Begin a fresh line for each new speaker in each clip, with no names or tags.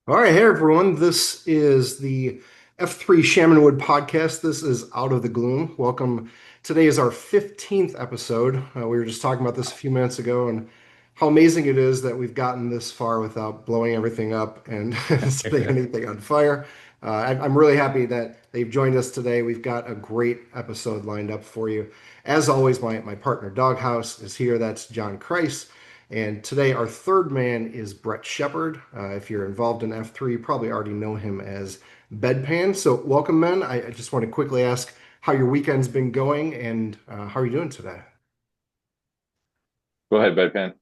All right, hey everyone. This is the F3 Shamanwood podcast. This is Out of the Gloom. Welcome. Today is our 15th episode. We were just talking about this a few minutes ago and how amazing it is that we've gotten this far without blowing everything up and setting anything on fire. I'm really happy that they've joined us today. We've got a great episode lined up for you. As always, my partner Doghouse is here. That's John Kreis. And today, our third man is Brett Shepard. If you're involved in F3, you probably already know him as Bedpan. So, welcome, men. I just want to quickly ask how your weekend's been going and how are you doing today?
Go ahead, Bedpan.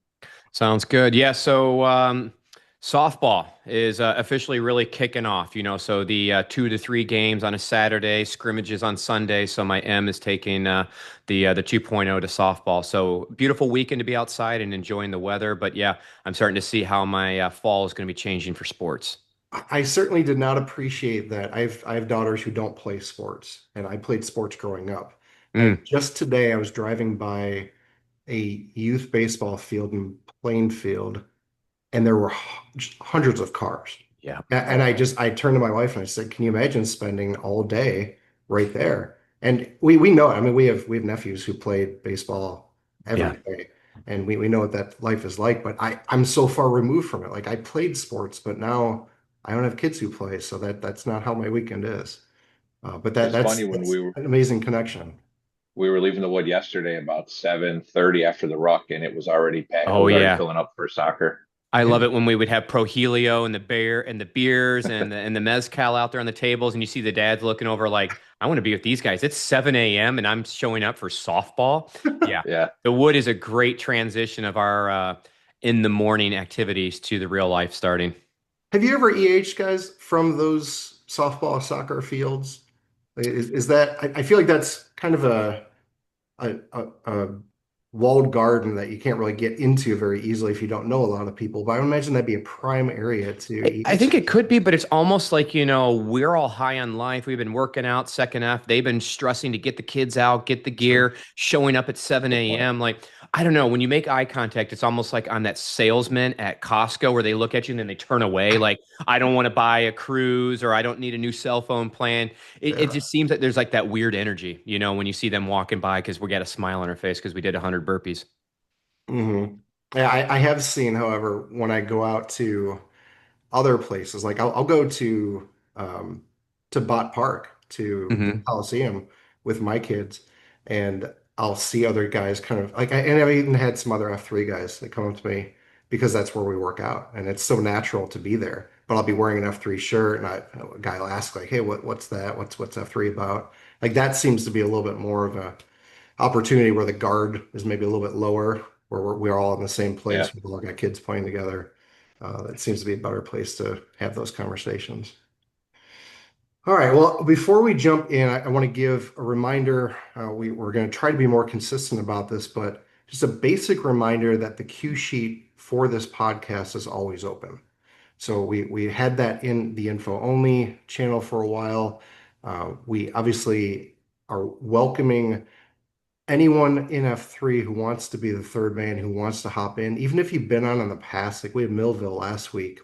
Sounds good. Yeah, so softball is officially really kicking off, so the 2 to 3 games on a Saturday, scrimmages on Sunday. So my M is taking the 2.0 to softball. So beautiful weekend to be outside and enjoying the weather. But yeah, I'm starting to see how my fall is going to be changing for sports.
I certainly did not appreciate that. I have daughters who don't play sports, and I played sports growing up. And
Mm,
just today, I was driving by a youth baseball field in Plainfield, and there were just hundreds of cars.
yeah.
And I turned to my wife and I said, "Can you imagine spending all day right there?" And we know it. I mean, we have nephews who played baseball every
Yeah.
day, and we know what that life is like. But I'm so far removed from it. Like I played sports, but now I don't have kids who play, so that's not how my weekend is. But
It's funny when
that's an amazing connection.
we were leaving the wood yesterday about 7:30 after the ruck, and it was already packed. It
Oh
was already
yeah.
filling up for soccer.
I love it when we would have Pro Helio and the beer and the beers and the mezcal out there on the tables, and you see the dads looking over like, I want to be with these guys. It's 7 a.m. and I'm showing up for softball. Yeah,
Yeah,
the wood is a great transition of our in the morning activities to the real life starting.
Have you ever EH'd guys from those softball soccer fields? Is that I feel like that's kind of a walled garden that you can't really get into very easily if you don't know a lot of people. But I would imagine that'd be a prime area to
I
EH.
think it could be, but it's almost like, we're all high on life. We've been working out second half. They've been stressing to get the kids out, get the
Sure.
gear, showing up at 7 a.m. Like, I don't know. When you make eye contact, it's almost like I'm that salesman at Costco where they look at you and then they turn away. Like, I don't want to buy a cruise or I don't need a new cell phone plan. It
Yeah.
just seems like there's like that weird energy, when you see them walking by because we got a smile on our face because we did 100 burpees.
hmm Yeah, I have seen, however, when I go out to other places. Like I'll go to Bott Park to the
Hmm.
Coliseum with my kids, and I'll see other guys kind of like and I've even had some other F3 guys that come up to me because that's where we work out, and it's so natural to be there. But I'll be wearing an F3 shirt, and a guy will ask like, "Hey, what's that? What's F3 about?" Like that seems to be a little bit more of a opportunity where the guard is maybe a little bit lower, where we're all in the same
yeah.
place. We've all got kids playing together. That seems to be a better place to have those conversations. All right. Well, before we jump in, I want to give a reminder. We're going to try to be more consistent about this, but just a basic reminder that the cue sheet for this podcast is always open. So we had that in the info only channel for a while. We obviously are welcoming anyone in F3 who wants to be the third man, who wants to hop in, even if you've been on in the past, like we had Millville last week,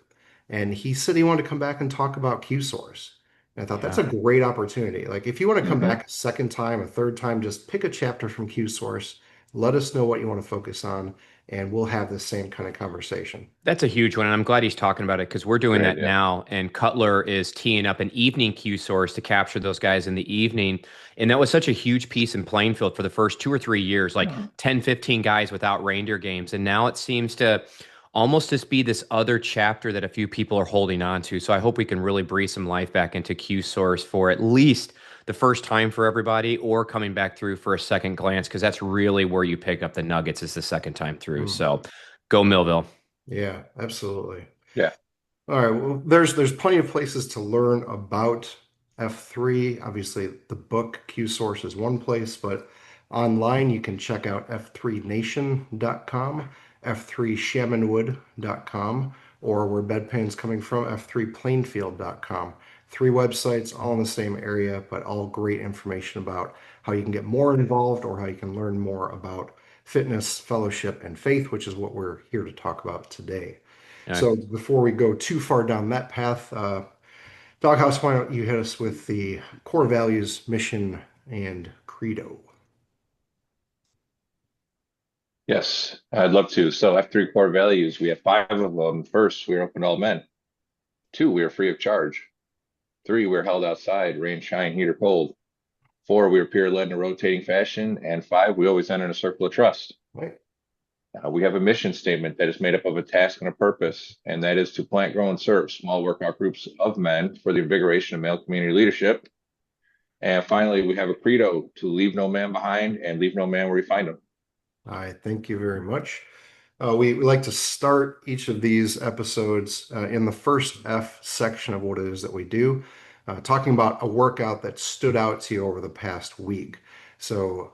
and he said he wanted to come back and talk about Q-Source. And I thought that's
Yeah.
a great opportunity. Like if you want to come
Hmm.
back a second time, a third time, just pick a chapter from Q-Source, let us know what you want to focus on, and we'll have the same kind of conversation.
That's a huge one, and I'm glad he's talking about it because we're doing
Great
that
idea.
now. And Cutler is teeing up an evening Q source to capture those guys in the evening. And that was such a huge piece in Plainfield for the first 2 or 3 years, like 10, 15 guys without reindeer games. And now it seems to almost just be this other chapter that a few people are holding on to. So I hope we can really breathe some life back into Q source for at least the first time for everybody or coming back through for a second glance because that's really where you pick up the nuggets is the second time through.
Hmm.
So go Millville.
Yeah, absolutely.
Yeah.
All right. Well, there's plenty of places to learn about F3. Obviously, the book Q Source is one place, but online you can check out f3nation.com, f3shamanwood.com, or where Bedpan's coming from, f3plainfield.com. Three websites, all in the same area, but all great information about how you can get more involved or how you can learn more about fitness, fellowship, and faith, which is what we're here to talk about today.
Yeah.
So before we go too far down that path, Doghouse, why don't you hit us with the core values, mission, and credo?
Yes, I'd love to. So F3 core values, we have five of them. First, we are open to all men. Two, we are free of charge. Three, we're held outside, rain, shine, heat, or cold. Four, we are peer-led in a rotating fashion. And five, we always enter in a circle of trust.
Right.
We have a mission statement that is made up of a task and a purpose, and that is to plant, grow, and serve small workout groups of men for the invigoration of male community leadership. And finally, we have a credo to leave no man behind and leave no man where we find him.
I thank you very much. We like to start each of these episodes in the first F section of what it is that we do, talking about a workout that stood out to you over the past week. So,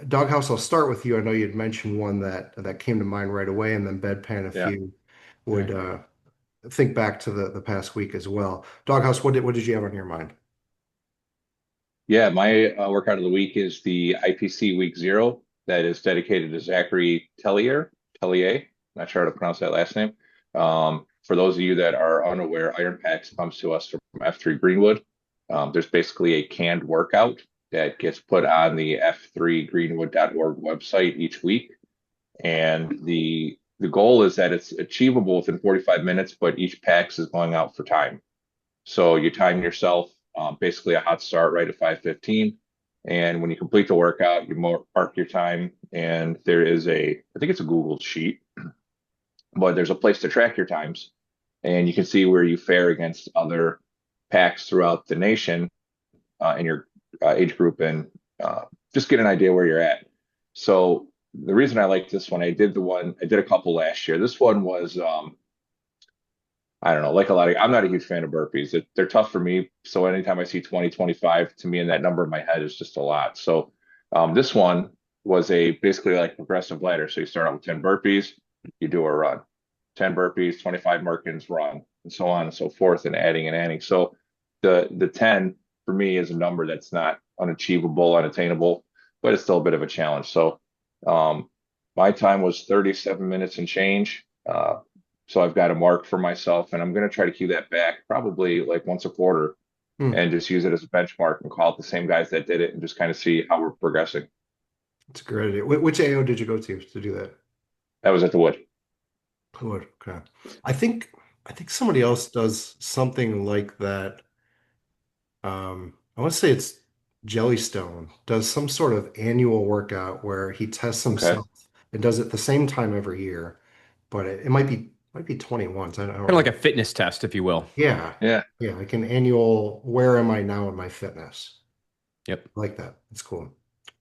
Doghouse, I'll start with you. I know you'd mentioned one that came to mind right away, and then Bedpan, if
Yeah.
you would think back to the past week as well. Doghouse, what did you have on your mind?
Yeah, my workout of the week is the IPC Week Zero that is dedicated to Zachary Tellier. Not sure how to pronounce that last name. For those of you that are unaware, Iron Packs comes to us from F3 Greenwood. There's basically a canned workout that gets put on the f3greenwood.org website each week. And the goal is that it's achievable within 45 minutes, but each PAX is going out for time. So you time yourself, basically a hot start right at 5:15. And when you complete the workout, you mark your time. And there is I think it's a Google sheet, but there's a place to track your times. And you can see where you fare against other packs throughout the nation in your age group and just get an idea where you're at. So the reason I like this one, I did a couple last year. This one was I don't know, like a lot of, I'm not a huge fan of burpees. They're tough for me. So anytime I see 20, 25, to me, and that number in my head is just a lot. So this one was basically like progressive ladder. So you start out with 10 burpees, you do a run, 10 burpees, 25 Merkins, run, and so on and so forth, and adding and adding. So the 10 for me is a number that's not unachievable, unattainable, but it's still a bit of a challenge. So um, my time was 37 minutes and change. So I've got a mark for myself, and I'm going to try to keep that back probably like once a quarter
Hmm,
and just use it as a benchmark and call it the same guys that did it and just kind of see how we're progressing.
that's a great idea. Which AO did you go to do that?
That was at the Wood.
Good. Okay. I think I think somebody else does something like that. I want to say it's Jellystone does some sort of annual workout where he tests
Okay.
himself and does it the same time every year, but it might be 21. So I don't
Kind of like
remember.
a fitness test, if you will.
Yeah,
Yeah.
yeah, like an annual. Where am I now in my fitness?
Yep.
I like that. It's cool.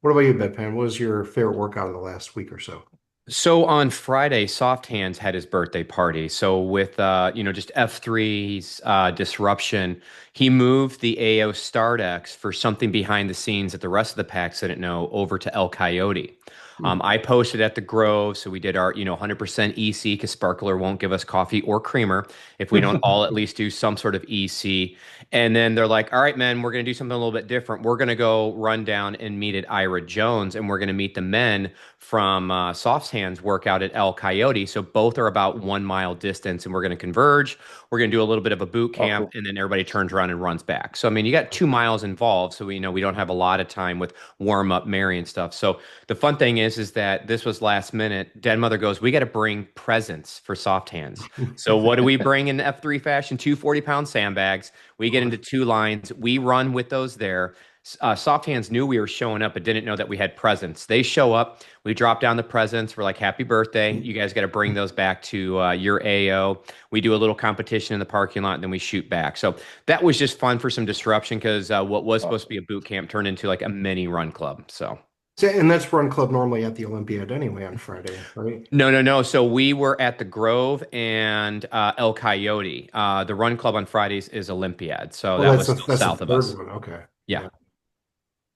What about you, Bedpan? What was your favorite workout of the last week or so?
So on Friday, Soft Hands had his birthday party. So with just F3's disruption, he moved the AO Stardex for something behind the scenes that the rest of the packs didn't know over to El Coyote.
Hmm.
I posted at the Grove, so we did our 100% EC because Sparkler won't give us coffee or creamer if we don't all at least do some sort of EC. And then they're like, "All right, man, we're going to do something a little bit different. We're going to go run down and meet at Ira Jones, and we're going to meet the men from Soft Hands workout at El Coyote. So both are about 1 mile distance, and we're going to converge. We're going to do a little bit of a boot
Oh,
camp,
cool.
and then everybody turns around and runs back. So I mean, you got 2 miles involved, so we don't have a lot of time with warm up, Mary and stuff. So the fun thing is that this was last minute. Dead Mother goes, we got to bring presents for Soft Hands. So what do we bring in F3 fashion? Two 40-pound sandbags. We get into two lines. We run with those there. Soft Hands knew we were showing up, but didn't know that we had presents. They show up. We drop down the presents. We're like, "Happy birthday! You guys got to bring those back to your AO." We do a little competition in the parking lot, and then we shoot back. So that was just fun for some disruption because what was supposed to
Awesome.
be a boot camp turned into like a mini run club. So.
So, and that's Run Club normally at the Olympiad anyway on Friday, right?
No, no, no. So we were at the Grove and El Coyote. The Run Club on Fridays is Olympiad. So
Oh,
that
that's
was
the
still
that's the
south of
third
us.
one. Okay.
Yeah.
Yeah.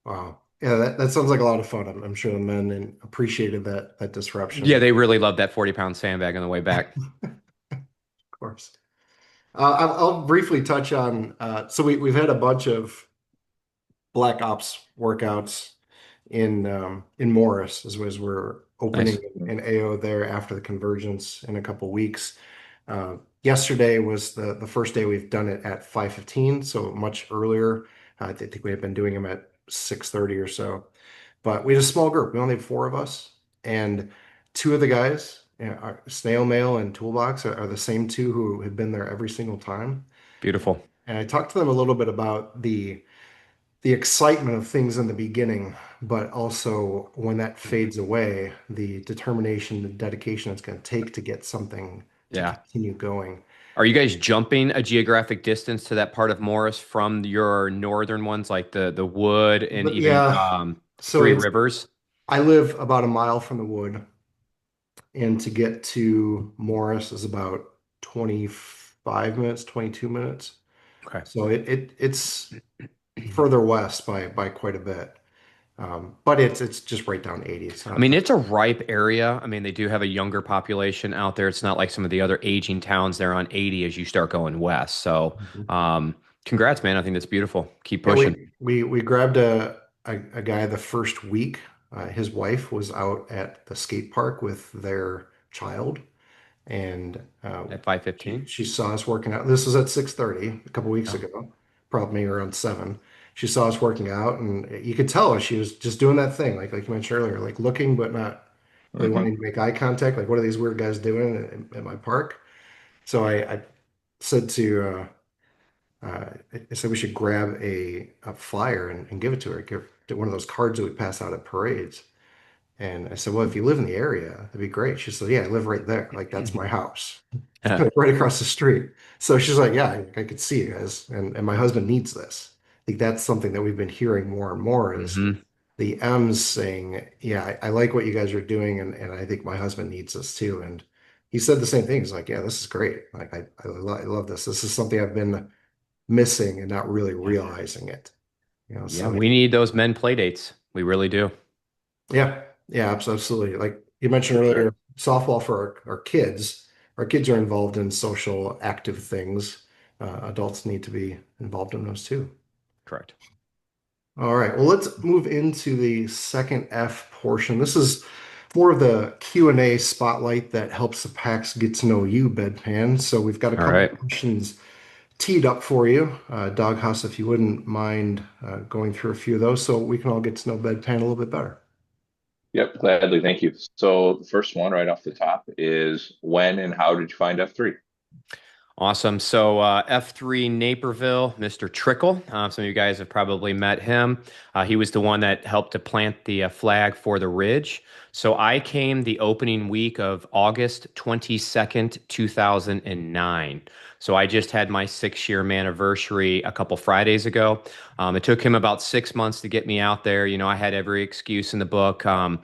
Wow. Yeah, that sounds like a lot of fun. I'm sure the men appreciated that
Yeah,
disruption.
they really loved that 40-pound sandbag on the way back.
Of course. I'll briefly touch on so we've had a bunch of Black Ops workouts in Morris as we're opening
Nice.
an AO there after the convergence in a couple weeks. Yesterday was the first day we've done it at 5:15, so much earlier. I think we had been doing them at 6:30 or so. But we had a small group. We only have four of us, and two of the guys, Snail Mail and Toolbox, are the same two who have been there every single time.
Beautiful.
And I talked to them a little bit about the excitement of things in the beginning, but also when that fades away, the determination, the dedication it's going to take to get something to
Yeah.
continue going.
Are you guys jumping a geographic distance to that part of Morris from your northern ones, like the Wood and
But
even
yeah, so
Three
it's
Rivers?
I live about a mile from the wood, and to get to Morris is about 25 minutes, 22 minutes.
Okay.
So it's further west by quite a bit. But it's just right down 80. It's
I
not
mean, it's a ripe area. I mean, they do have a younger population out there. It's not like some of the other aging towns there on 80 as you start going west. So,
Mhm.
congrats, man. I think that's beautiful. Keep
Yeah,
pushing.
we grabbed a guy the first week. His wife was out at the skate park with their child, and
At
she
5:15.
she saw us working out. This was at 6:30 a couple weeks
Oh.
ago, probably around 7. She saw us working out, and you could tell she was just doing that thing, like you mentioned earlier, like looking but not really
Hmm.
wanting to make eye contact. Like, what are these weird guys doing at my park? So I said I said we should grab a flyer and give it to her, give one of those cards that we pass out at parades. And I said, well, if you live in the area, that'd be great. She said, yeah, I live right there. Like, that's my house. Right across the street. So she's like, yeah, I could see you guys. And my husband needs this. I think that's something that we've been hearing more and more is
Hmm.
the M's saying, yeah, I like what you guys are doing. And I think my husband needs this too. And he said the same thing. He's like, yeah, this is great. Like, I love this. This is something I've been missing and not really
Yeah.
realizing it.
Yeah,
So
we need those men play dates. We really do.
yeah, yeah, absolutely. Like you mentioned
For sure.
earlier, softball for our kids. Our kids are involved in social active things. Adults need to be involved in those too.
Correct.
All right, well, let's move into the second F portion. This is more of the Q&A spotlight that helps the PAX get to know you, Bedpan. So we've got a
All
couple
right.
of questions teed up for you. Doghouse, if you wouldn't mind going through a few of those so we can all get to know Bedpan a little bit better.
Yep, gladly. Thank you. So the first one right off the top is when and how did you find F3?
Awesome. So F3 Naperville, Mr. Trickle. Some of you guys have probably met him. He was the one that helped to plant the flag for the Ridge. So I came the opening week of August 22nd, 2009. So I just had my 6-year anniversary a couple Fridays ago. It took him about 6 months to get me out there. You know, I had every excuse in the book. Oh,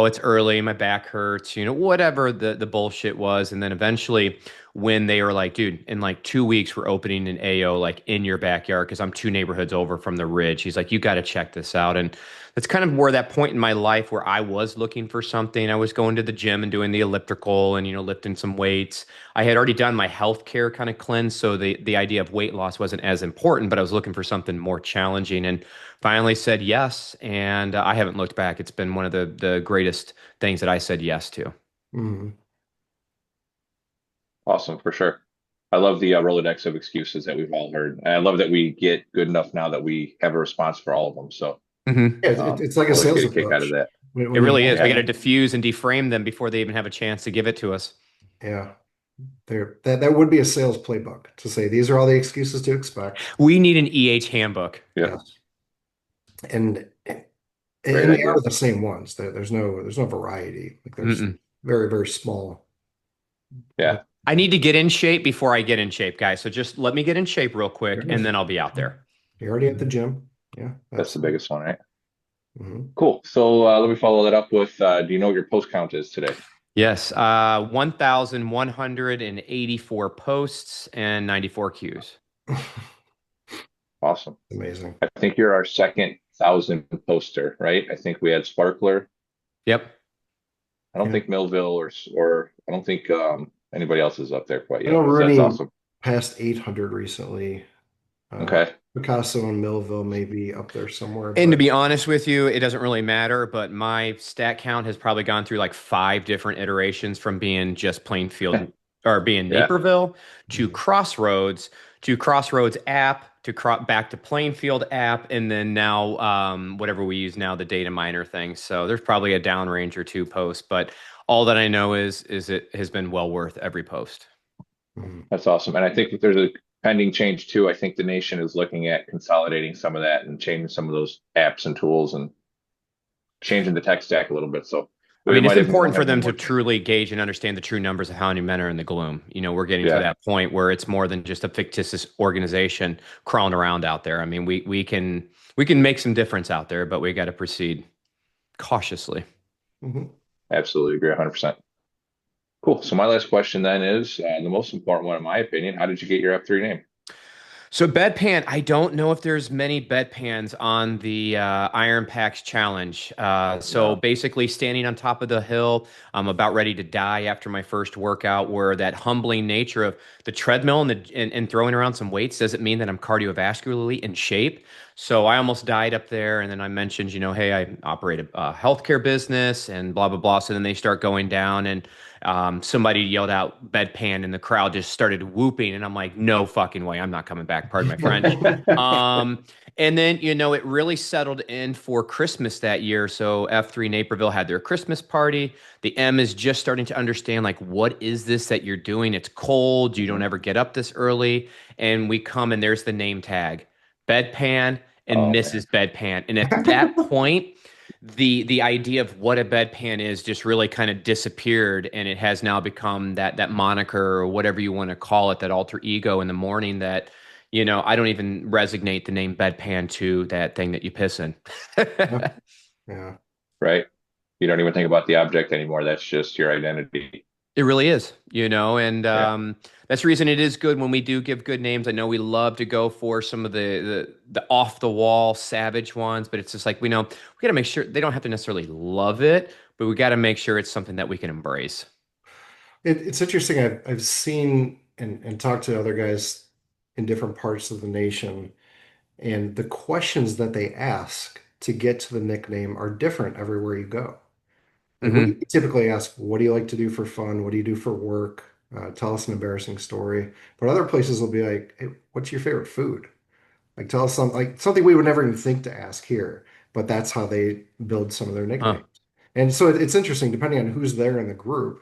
it's early, my back hurts, whatever the bullshit was. And then eventually, when they were like, dude, in like 2 weeks, we're opening an AO like in your backyard because I'm 2 neighborhoods over from the Ridge. He's like, you got to check this out. And that's kind of where that point in my life where I was looking for something. I was going to the gym and doing the elliptical and, lifting some weights. I had already done my healthcare kind of cleanse. So the idea of weight loss wasn't as important, but I was looking for something more challenging and finally said yes. And I haven't looked back. It's been one of the greatest things that I said yes to.
Mhm.
Awesome, for sure. I love the Rolodex of excuses that we've all heard. And I love that we get good enough now that we have a response for all of them. So
Yeah, it's like a
always get
sales
a kick out of
approach.
that.
It
When you
really
have
is. We got
Yeah.
to diffuse and deframe them before they even have a chance to give it to us.
yeah, that would be a sales playbook to say these are all the excuses to expect.
We need an EH handbook.
Yeah.
Yes. And
Great
they are
idea.
the same ones. There's no variety. Like there's
Mm-mm.
very, very small.
Yeah.
I need to get in shape before I get in shape, guys. So just let me get in shape real
There
quick,
it
and
is.
then I'll be out there.
You're already at the gym. Yeah,
That's the biggest one, right?
mhm.
Cool. So let me follow that up with do you know what your post count is today?
Yes, 1,184 posts and 94 Qs.
Awesome.
Amazing.
I think you're our second 1,000 poster, right? I think we had Sparkler.
Yep.
I don't
Yeah.
think Millville or I don't think anybody else is up there quite
I know
yet. So that's
Rudy
awesome.
passed 800 recently. Uh,
Okay.
Picasso and Millville may be up there somewhere,
And to
but
be honest with you, it doesn't really matter, but my stat count has probably gone through like 5 different iterations from being just Plainfield. or being
Yeah.
Naperville to
Mhm.
Crossroads app to back to Plainfield app, and then now whatever we use now, the data miner thing. So there's probably a downrange or two posts, but all that I know is it has been well worth every post.
Mhm.
That's awesome. And I think that there's a pending change too. I think the nation is looking at consolidating some of that and changing some of those apps and tools and changing the tech stack a little bit. So
I
we
mean, it's
might even
important for
have one
them to
more change.
truly gauge and understand the true numbers of how many men are in the gloom. We're getting to
Yeah,
that point where it's more than just a fictitious organization crawling around out there. I mean, we can make some difference out there, but we got to proceed cautiously.
Mhm.
absolutely agree 100%. Cool. So my last question then is the most important one in my opinion. How did you get your F3 name?
So Bedpan, I don't know if there's many bedpans on the Iron Packs Challenge. So
No.
basically, standing on top of the hill, I'm about ready to die after my first workout. Where that humbling nature of the treadmill and throwing around some weights doesn't mean that I'm cardiovascularly in shape. So I almost died up there, and then I mentioned, hey, I operate a healthcare business and blah blah blah. So then they start going down, and somebody yelled out bedpan and the crowd just started whooping. And I'm like, no fucking way. I'm not coming back. Pardon my French. Um, and then, it really settled in for Christmas that year. So F3 Naperville had their Christmas party. The M is just starting to understand, like, what is this that you're doing? It's cold. You don't
Mhm.
ever get up this early. And we come and there's the name tag, Bedpan and
Oh man.
Mrs. Bedpan. And at that point, the idea of what a bedpan is just really kind of disappeared, and it has now become that moniker or whatever you want to call it, that alter ego in the morning that I don't even resignate the name bedpan to that thing that you piss in.
Yeah. Yeah.
Right. You don't even think about the object anymore. That's just your identity.
It really is, and
Yeah.
that's the reason it is good when we do give good names. I know we love to go for some of the off the wall savage ones, but it's just like we got to make sure they don't have to necessarily love it, but we got to make sure it's something that we can embrace.
It's interesting. I've seen and talked to other guys in different parts of the nation, and the questions that they ask to get to the nickname are different everywhere you go. Like we
Hmm.
typically ask, what do you like to do for fun? What do you do for work? Tell us an embarrassing story. But other places will be like, hey, what's your favorite food? Like tell us something we would never even think to ask here, but that's how they build some of their
Huh.
nicknames. And so it's interesting, depending on who's there in the group,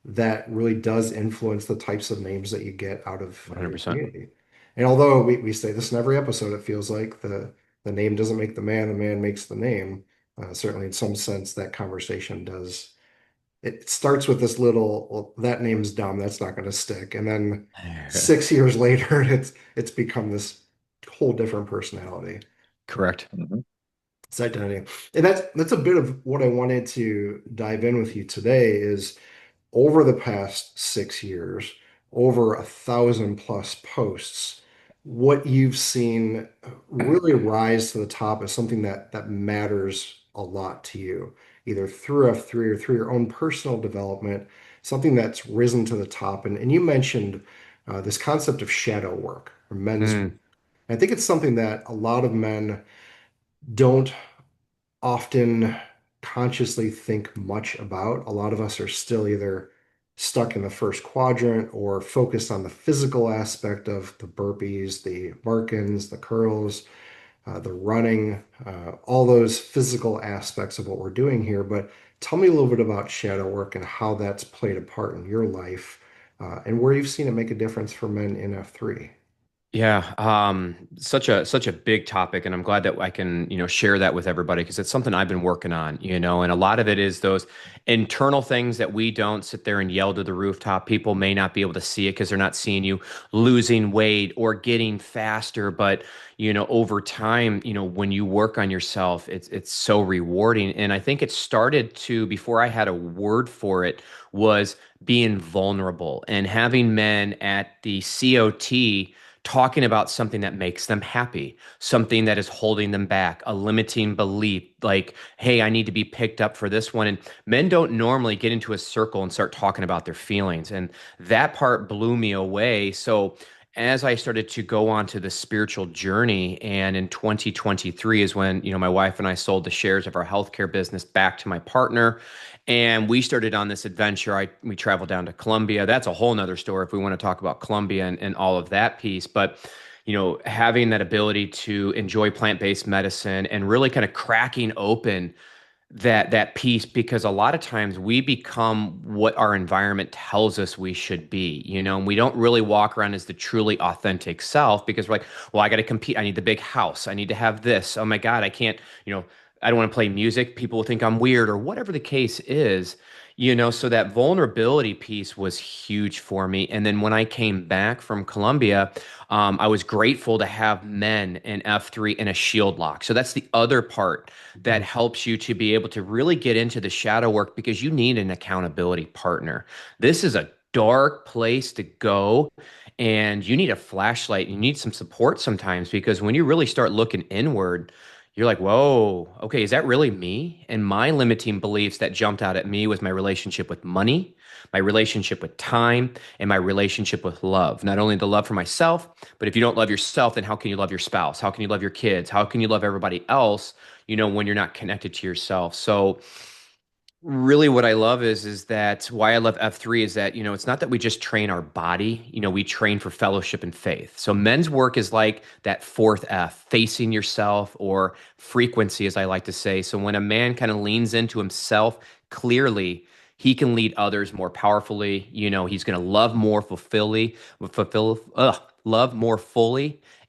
that really does influence the types of names that you get out of your
100%.
community. And although we say this in every episode, it feels like the name doesn't make the man makes the name. Certainly, in some sense, that conversation does. It starts with this little, well, that name's dumb, that's not going to stick. And then 6 years later, it's become this whole different personality.
Correct.
Mhm.
It's identity. And that's a bit of what I wanted to dive in with you today is over the past 6 years, over 1,000 plus posts, what you've seen really rise to the top as something that matters a lot to you, either through F3 or through your own personal development, something that's risen to the top. And you mentioned this concept of shadow work or men's work.
Mm,
I think it's something that a lot of men don't often consciously think much about. A lot of us are still either stuck in the first quadrant or focused on the physical aspect of the burpees, the Markins, the curls, the running, all those physical aspects of what we're doing here. But tell me a little bit about shadow work and how that's played a part in your life, and where you've seen it make a difference for men in F3.
yeah, such a big topic, and I'm glad that I can, share that with everybody because it's something I've been working on, and a lot of it is those internal things that we don't sit there and yell to the rooftop. People may not be able to see it because they're not seeing you losing weight or getting faster, but over time, when you work on yourself, it's so rewarding. And I think it started to before I had a word for it was being vulnerable and having men at the COT talking about something that makes them happy, something that is holding them back, a limiting belief, like, hey, I need to be picked up for this one. And men don't normally get into a circle and start talking about their feelings. And that part blew me away. So as I started to go on to the spiritual journey, and in 2023 is when, my wife and I sold the shares of our healthcare business back to my partner, and we started on this adventure. We traveled down to Colombia. That's a whole nother story if we want to talk about Colombia and all of that piece. But having that ability to enjoy plant-based medicine and really kind of cracking open that piece, because a lot of times we become what our environment tells us we should be, and we don't really walk around as the truly authentic self, because we're like, well, I got to compete, I need the big house, I need to have this, oh my God, I can't, I don't want to play music, people will think I'm weird, or whatever the case is. So that vulnerability piece was huge for me. And then when I came back from Colombia, I was grateful to have men in F3 in a shield lock. So that's the other part that helps you to be able to really get into the shadow work, because you need an accountability partner. This is a dark place to go, and you need a flashlight. You need some support sometimes, because when you really start looking inward, you're like, whoa, okay, is that really me? And my limiting beliefs that jumped out at me was my relationship with money, my relationship with time, and my relationship with love. Not only the love for myself, but if you don't love yourself, then how can you love your spouse? How can you love your kids? How can you love everybody else, when you're not connected to yourself? So really what I love is that why I love F3 is that, it's not that we just train our body, we train for fellowship and faith. So men's work is like that fourth F, facing yourself, or frequency, as I like to say. So when a man kind of leans into himself clearly, he can lead others more powerfully. He's going to love more fully,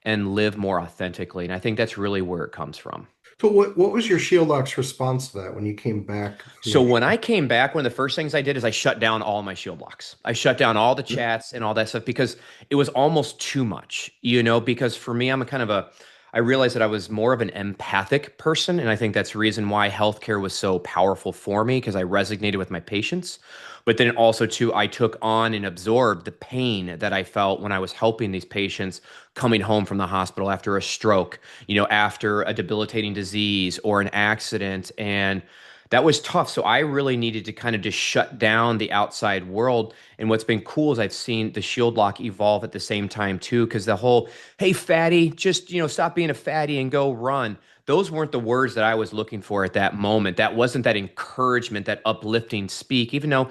and live more authentically. And I think that's really where it comes from.
So what was your Shield Locks response to that when you came back from
So
your
when I came back, one of the first things I did is I shut down all my shield locks. I shut down all the
trip?
chats and all that stuff, because it was almost too much, because for me, I realized that I was more of an empathic person. And I think that's the reason why healthcare was so powerful for me, because I resonated with my patients. But then also too, I took on and absorbed the pain that I felt when I was helping these patients coming home from the hospital after a stroke, after a debilitating disease or an accident. And that was tough. So I really needed to kind of just shut down the outside world. And what's been cool is I've seen the shield lock evolve at the same time too, because the whole, hey, fatty, just, stop being a fatty and go run. Those weren't the words that I was looking for at that moment. That wasn't that encouragement, that uplifting speak, even though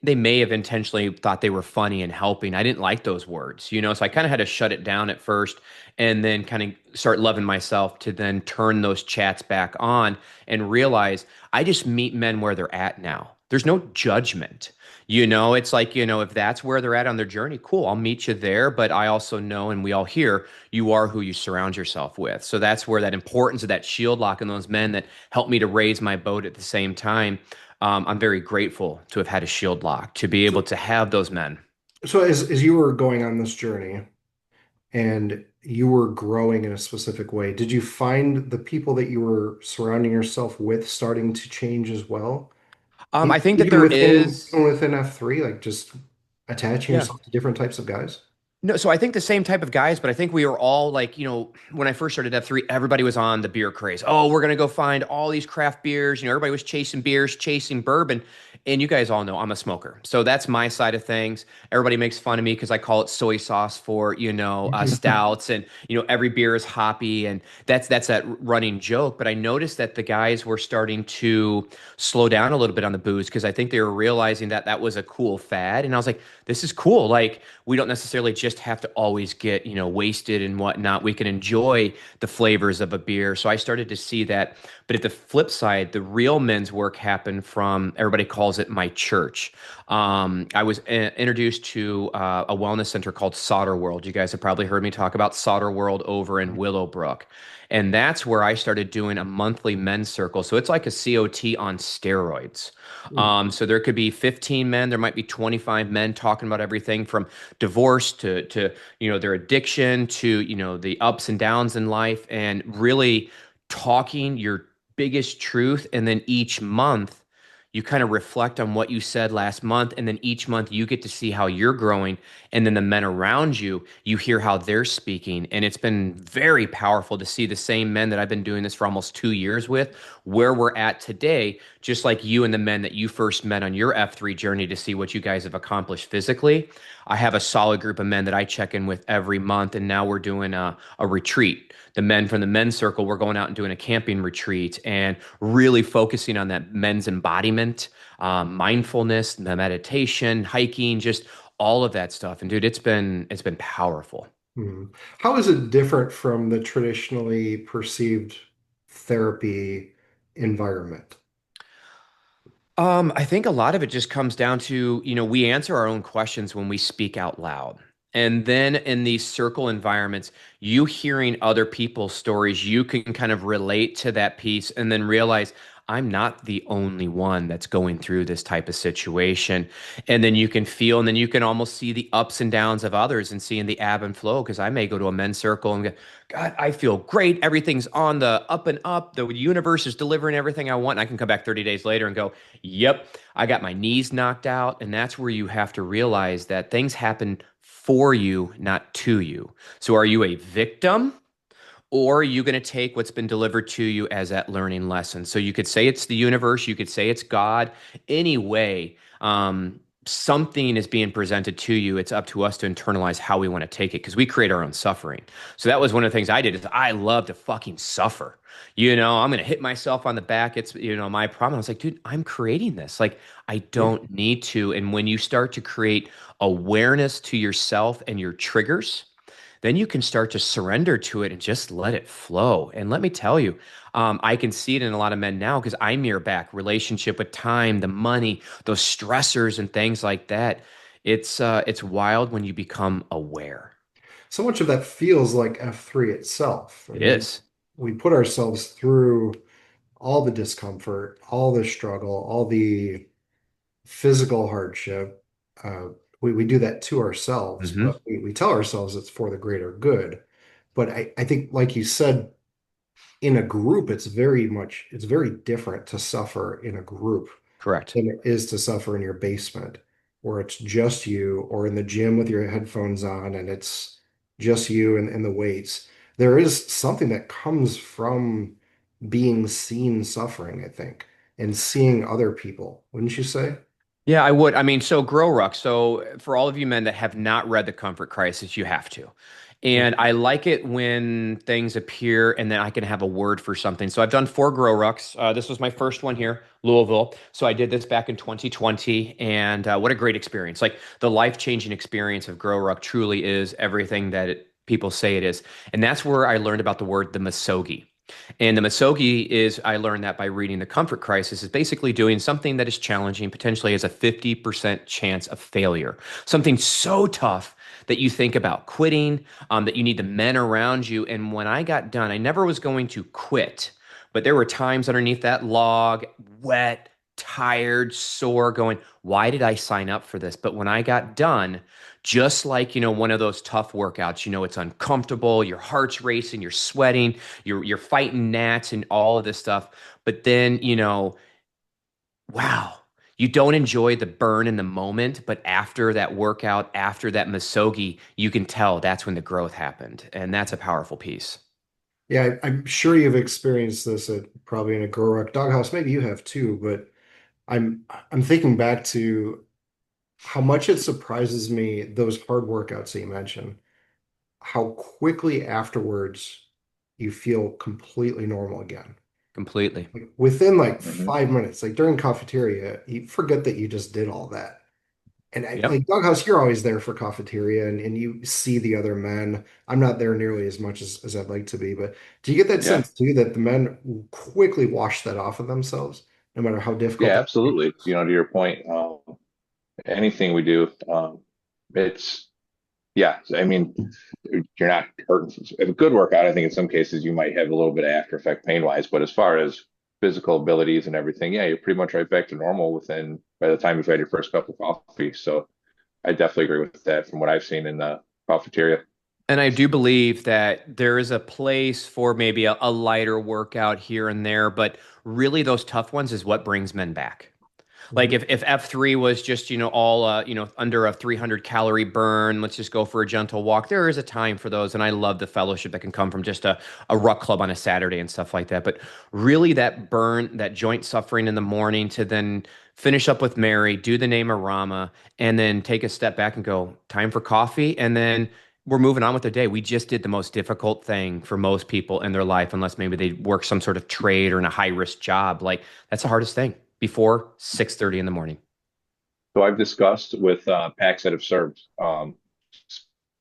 they may have intentionally thought they were funny and helping. I didn't like those words, so I kind of had to shut it down at first, and then kind of start loving myself to then turn those chats back on and realize I just meet men where they're at now. There's no judgment. It's like, if that's where they're at on their journey, cool, I'll meet you there. But I also know, and we all hear, you are who you surround yourself with. So that's where that importance of that shield lock and those men that helped me to raise my boat at the same time. I'm very grateful to have had a shield lock, to be able
So
to have those men.
so as you were going on this journey and you were growing in a specific way, did you find the people that you were surrounding yourself with starting to change as well?
I think that
Even
there
within
is,
even within F3, like just attaching
yeah.
yourself to different types of guys?
No, so I think the same type of guys, but I think we were all like, when I first started F3, everybody was on the beer craze. Oh, we're gonna go find all these craft beers. Everybody was chasing beers, chasing bourbon. And you guys all know I'm a smoker. So that's my side of things. Everybody makes fun of me because I call it soy sauce for, stouts, and every beer is hoppy, and that's that running joke. But I noticed that the guys were starting to slow down a little bit on the booze, because I think they were realizing that that was a cool fad. And I was like, this is cool. Like, we don't necessarily just have to always get, wasted and whatnot. We can enjoy the flavors of a beer. So I started to see that. But at the flip side, the real men's work happened from, everybody calls it my church. I was introduced to a wellness center called Solder World. You guys have probably heard me talk about Solder World over in Willowbrook. And that's where I started doing a monthly men's circle. So it's like a COT on steroids. So there could be 15 men, there might be 25 men talking about everything from divorce to their addiction to the ups and downs in life, and really talking your biggest truth. And then each month you kind of reflect on what you said last month, and then each month you get to see how you're growing, and then the men around you, you hear how they're speaking. And it's been very powerful to see the same men that I've been doing this for almost 2 years with, where we're at today, just like you and the men that you first met on your F3 journey, to see what you guys have accomplished physically. I have a solid group of men that I check in with every month, and now we're doing a retreat. The men from the men's circle, we're going out and doing a camping retreat and really focusing on that men's embodiment, mindfulness, the meditation, hiking, just all of that stuff. And dude, it's been powerful.
Hmm. How is it different from the traditionally perceived therapy environment?
I think a lot of it just comes down to, we answer our own questions when we speak out loud. And then in these circle environments, you hearing other people's stories, you can kind of relate to that piece and then realize I'm not the only one that's going through this type of situation. And then you can feel, and then you can almost see the ups and downs of others and seeing the ebb and flow. Because I may go to a men's circle and go, God, I feel great. Everything's on the up and up. The universe is delivering everything I want. And I can come back 30 days later and go, yep, I got my knees knocked out. And that's where you have to realize that things happen for you, not to you. So are you a victim? Or are you going to take what's been delivered to you as that learning lesson? So you could say it's the universe, you could say it's God. Anyway, something is being presented to you. It's up to us to internalize how we want to take it because we create our own suffering. So that was one of the things I did is I love to fucking suffer. I'm going to hit myself on the back. It's, my problem. I was like, dude, I'm creating this. Like, I don't need to. And when you start to create awareness to yourself and your triggers, then you can start to surrender to it and just let it flow. And let me tell you, I can see it in a lot of men now because I mirror back relationship with time, the money, those stressors and things like that. It's wild when you become aware.
So much of that feels like F3 itself. I
It
mean,
is.
we put ourselves through all the discomfort, all the struggle, all the physical hardship. Uh, we do that to ourselves,
Hmm.
but we tell ourselves it's for the greater good. But I think, like you said, in a group, it's very different to suffer in a group
Correct.
than it is to suffer in your basement, where it's just you, or in the gym with your headphones on and it's just you and the weights. There is something that comes from being seen suffering, I think, and seeing other people, wouldn't you say?
Yeah, I would. I mean, so Grow Ruck. So for all of you men that have not read The Comfort Crisis, you have to. And I like it when things appear and then I can have a word for something. So I've done 4 Grow Rucks. This was my first one here, Louisville. So I did this back in 2020, and what a great experience! Like the life-changing experience of Grow Ruck truly is everything that people say it is. And that's where I learned about the word the misogi. And the Masogi is, I learned that by reading The Comfort Crisis, is basically doing something that is challenging, potentially has a 50% chance of failure. Something so tough that you think about quitting, that you need the men around you. And when I got done, I never was going to quit, but there were times underneath that log, wet, tired, sore, going, why did I sign up for this? But when I got done, just like, one of those tough workouts, it's uncomfortable, your heart's racing, you're sweating, you're fighting gnats and all of this stuff. But then, wow, you don't enjoy the burn in the moment, but after that workout, after that masogi, you can tell that's when the growth happened. And that's a powerful piece.
Yeah, I'm sure you've experienced this at probably in a grow ruck doghouse. Maybe you have too, but I'm thinking back to how much it surprises me those hard workouts that you mentioned, how quickly afterwards you feel completely normal again.
Completely.
Like within like
Hmm.
5 minutes, like during cafeteria, you forget that you just did all that. And
Yep.
like doghouse, you're always there for cafeteria and you see the other men. I'm not there nearly as much as I'd like to be, but do you get that
Yeah.
sense too that the men quickly wash that off of themselves, no matter how difficult
Yeah,
that
absolutely.
is?
To your point, anything we do, it's yeah. I mean, you're not hurting. A good workout, I think in some cases you might have a little bit of after effect pain wise, but as far as physical abilities and everything, yeah, you're pretty much right back to normal within by the time you've had your first cup of coffee. So I definitely agree with that from what I've seen in the cafeteria.
And I do believe that there is a place for maybe a lighter workout here and there, but really those tough ones is what brings men back. Like
Mhm.
if F3 was just, all under a 300 calorie burn, let's just go for a gentle walk. There is a time for those, and I love the fellowship that can come from just a ruck club on a Saturday and stuff like that. But really that burn, that joint suffering in the morning to then finish up with Mary, do the name of Rama, and then take a step back and go, time for coffee, and then we're moving on with the day. We just did the most difficult thing for most people in their life, unless maybe they work some sort of trade or in a high risk job. Like that's the hardest thing before 6:30 in the morning.
So I've discussed with packs that have served,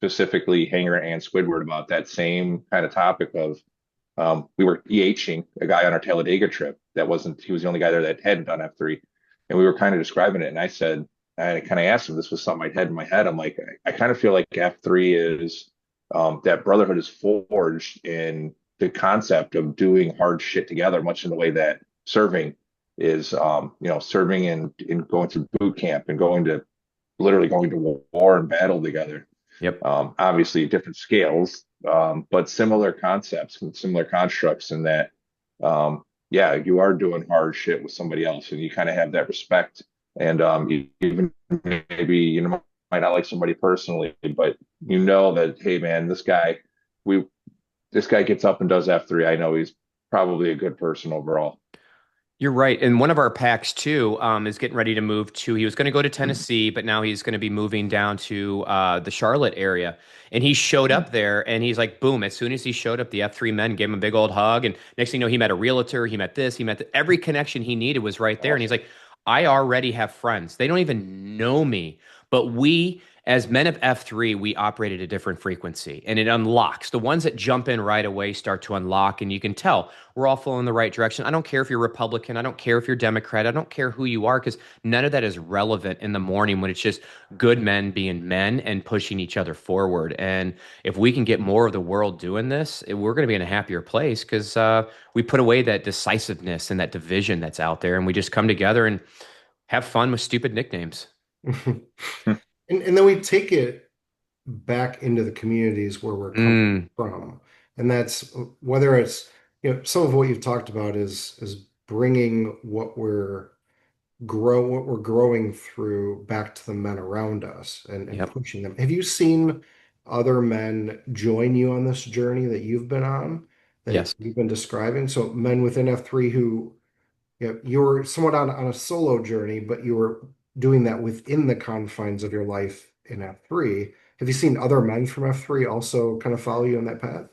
specifically Hanger and Squidward, about that same kind of topic of we were EHing a guy on our Talladega trip that wasn't, he was the only guy there that hadn't done F3. And we were kind of describing it. And I said, I kind of asked him, this was something I'd had in my head. I'm like, I kind of feel like F3 is that brotherhood is forged in the concept of doing hard shit together, much in the way that serving is, serving and going through boot camp and going to literally going to war and battle together.
Yep.
Obviously, different scales, but similar concepts and similar constructs in that, yeah, you are doing hard shit with somebody else, and you kind of have that respect. And even maybe might not like somebody personally, but you know that, hey, man, we this guy gets up and does F3. I know he's probably a good person overall.
You're right. And one of our packs too is getting ready to move to, he was going to go to Tennessee, but now he's going to be moving down to the Charlotte area. And he showed up there and he's like, boom, as soon as he showed up, the F3 men gave him a big old hug. And next thing you know, he met a realtor, he met this, every connection he needed was right there. And he's
Awesome.
like, I already have friends. They don't even know me, but we, as men of F3, we operate at a different frequency and it unlocks. The ones that jump in right away start to unlock, and you can tell we're all flowing in the right direction. I don't care if you're Republican. I don't care if you're Democrat. I don't care who you are because none of that is relevant in the morning when it's just good men being men and pushing each other forward. And if we can get more of the world doing this, we're going to be in a happier place because we put away that decisiveness and that division that's out there, and we just come together and have fun with stupid nicknames.
And then we take it back into the communities where we're coming
Mm,
from. And that's whether it's, some of what you've talked about is bringing what we're growing through back to the men around us and
yep.
pushing them. Have you seen other men join you on this journey that you've been on, that
Yes.
you've been describing? So men within F3 who, you were somewhat on a solo journey, but you were doing that within the confines of your life in F3. Have you seen other men from F3 also kind of follow you on that path?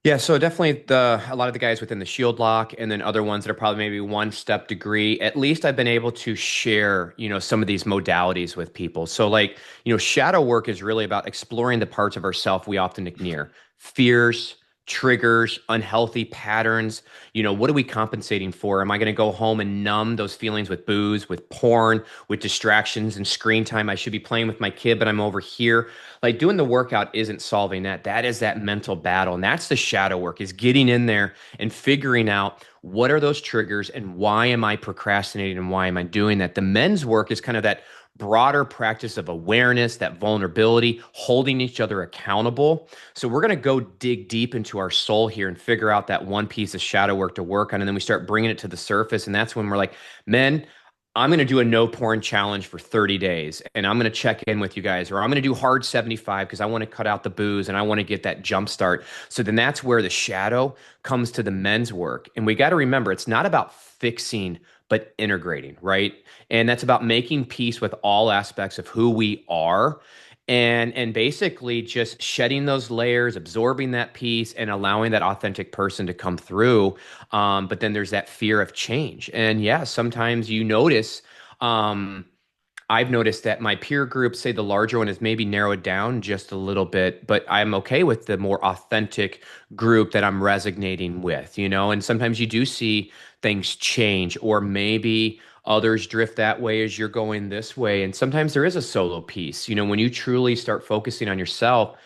Yeah, so definitely a lot of the guys within the shield lock and then other ones that are probably maybe one step degree. At least I've been able to share, some of these modalities with people. So like, shadow work is really about exploring the parts of ourself we often ignore. Fears, triggers, unhealthy patterns. What are we compensating for? Am I going to go home and numb those feelings with booze, with porn, with distractions and screen time? I should be playing with my kid, but I'm over here. Like doing the workout isn't solving that. That is that mental battle. And that's the shadow work, is getting in there and figuring out what are those triggers and why am I procrastinating and why am I doing that? The men's work is kind of that broader practice of awareness, that vulnerability, holding each other accountable. So we're going to go dig deep into our soul here and figure out that one piece of shadow work to work on. And then we start bringing it to the surface. And that's when we're like, men, I'm going to do a no porn challenge for 30 days and I'm going to check in with you guys, or I'm going to do hard 75 because I want to cut out the booze and I want to get that jump start. So then that's where the shadow comes to the men's work. And we got to remember, it's not about fixing, but integrating, right? And that's about making peace with all aspects of who we are and basically just shedding those layers, absorbing that piece, and allowing that authentic person to come through. But then there's that fear of change, and yeah, sometimes you notice. I've noticed that my peer group, say the larger one, has maybe narrowed down just a little bit, but I'm okay with the more authentic group that I'm resonating with, and sometimes you do see things change, or maybe others drift that way as you're going this way. And sometimes there is a solo piece, when you truly start focusing on yourself.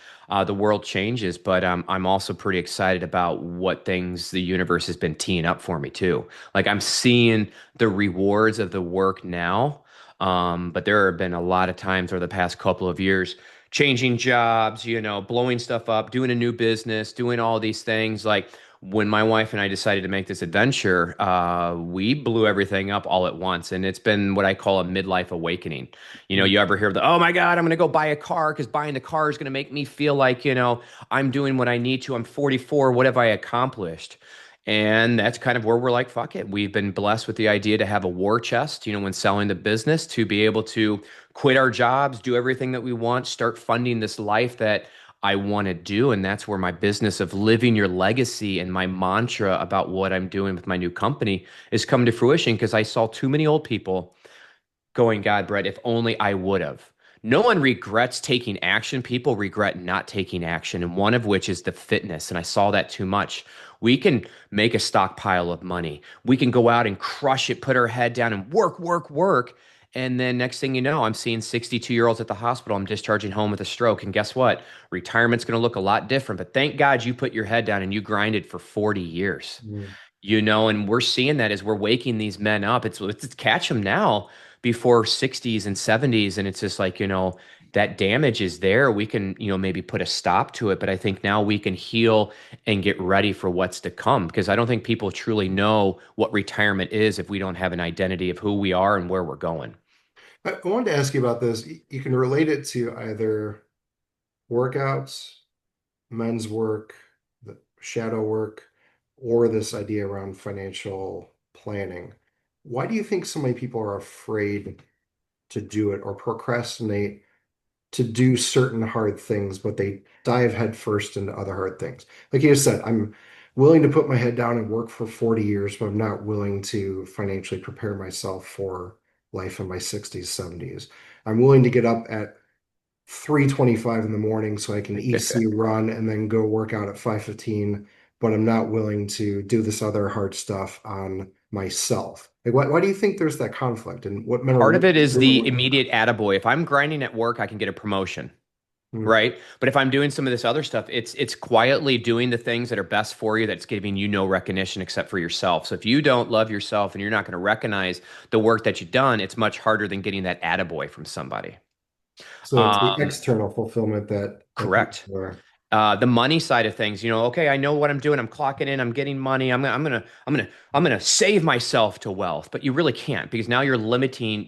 The world changes, but I'm also pretty excited about what things the universe has been teeing up for me too. Like I'm seeing the rewards of the work now, but there have been a lot of times over the past couple of years, changing jobs, blowing stuff up, doing a new business, doing all these things. Like when my wife and I decided to make this adventure, we blew everything up all at once. And it's been what I call a midlife awakening. You know,
Mm.
you ever hear the, oh my God, I'm going to go buy a car because buying the car is going to make me feel like, I'm doing what I need to. I'm 44. What have I accomplished? And that's kind of where we're like, fuck it. We've been blessed with the idea to have a war chest, when selling the business, to be able to quit our jobs, do everything that we want, start funding this life that I want to do. And that's where my business of living your legacy and my mantra about what I'm doing with my new company is come to fruition because I saw too many old people going, God, Brett, if only I would have. No one regrets taking action. People regret not taking action, and one of which is the fitness. And I saw that too much. We can make a stockpile of money. We can go out and crush it, put our head down and work, work, work. And then next thing you know, I'm seeing 62-year-olds at the hospital. I'm discharging home with a stroke. And guess what? Retirement's going to look a lot different. But thank God you put your head down and you grinded for 40 years.
Mm.
And we're seeing that as we're waking these men up. It's catch them now before 60s and 70s. And it's just like, that damage is there. We can, maybe put a stop to it. But I think now we can heal and get ready for what's to come because I don't think people truly know what retirement is if we don't have an identity of who we are and where we're going.
I wanted to ask you about this. You can relate it to either workouts, men's work, the shadow work, or this idea around financial planning. Why do you think so many people are afraid to do it or procrastinate to do certain hard things, but they dive headfirst into other hard things? Like you said, I'm willing to put my head down and work for 40 years, but I'm not willing to financially prepare myself for life in my 60s, 70s. I'm willing to get up at 3:25 in the morning so I can EC run and then go work out at 5:15, but I'm not willing to do this other hard stuff on myself. Like why do you think there's that conflict and what men are
Part of it
willing
is
to
the
do?
immediate attaboy. If I'm grinding at work, I can get a promotion.
Hmm.
Right. But if I'm doing some of this other stuff, it's quietly doing the things that are best for you that's giving you no recognition except for yourself. So if you don't love yourself and you're not going to recognize the work that you've done, it's much harder than getting that attaboy from somebody.
So it's the
Um,
external fulfillment that
correct.
people are.
The money side of things, okay, I know what I'm doing. I'm clocking in. I'm getting money. I'm gonna save myself to wealth. But you really can't because now you're limiting,